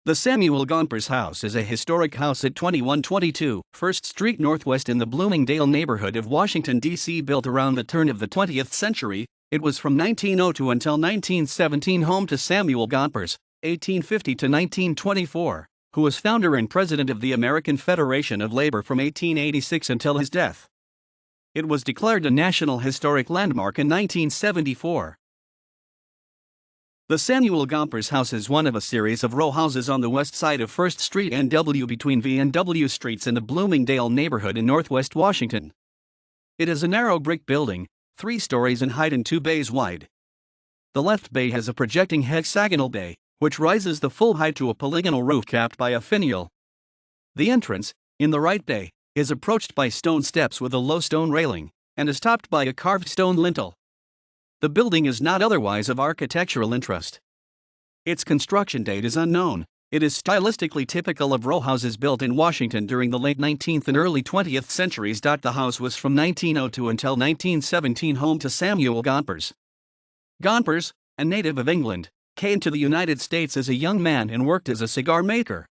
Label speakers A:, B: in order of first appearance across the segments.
A: The Samuel Gompers House is a historic house at 2122 First Street Northwest in the Bloomingdale neighborhood of Washington, D.C. Built around the turn of the 20th century, it was from 1902 until 1917 home to Samuel Gompers, 1850 to 1924, who was founder and president of the American Federation of Labor from 1886 until his death. It was declared a National Historic Landmark in 1974. The Samuel Gompers House is one of a series of row houses on the west side of First Street and W between V and W Streets in the Bloomingdale neighborhood in northwest Washington. It is a narrow brick building, 3 stories in height and 2 bays wide. The left bay has a projecting hexagonal bay, which rises the full height to a polygonal roof capped by a finial. The entrance, in the right bay, is approached by stone steps with a low stone railing, and is topped by a carved stone lintel. The building is not otherwise of architectural interest. Its construction date is unknown. It is stylistically typical of row houses built in Washington during the late 19th and early 20th centuries. The house was from 1902 until 1917 home to Samuel Gompers. Gompers, a native of England, came to the United States as a young man and worked as a cigar maker.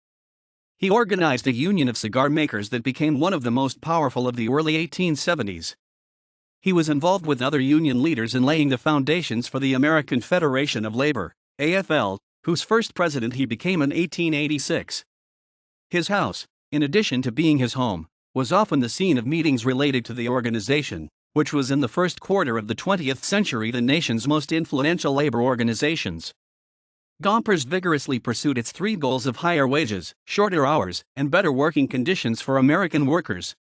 A: He organized a union of cigar makers that became one of the most powerful of the early 1870s. He was involved with other union leaders in laying the foundations for the American Federation of Labor, AFL, whose first president he became in 1886. His house, in addition to being his home, was often the scene of meetings related to the organization, which was in the first quarter of the 20th century the nation's most influential labor organizations. Gompers vigorously pursued its 3 goals of higher wages, shorter hours, and better working conditions for American workers.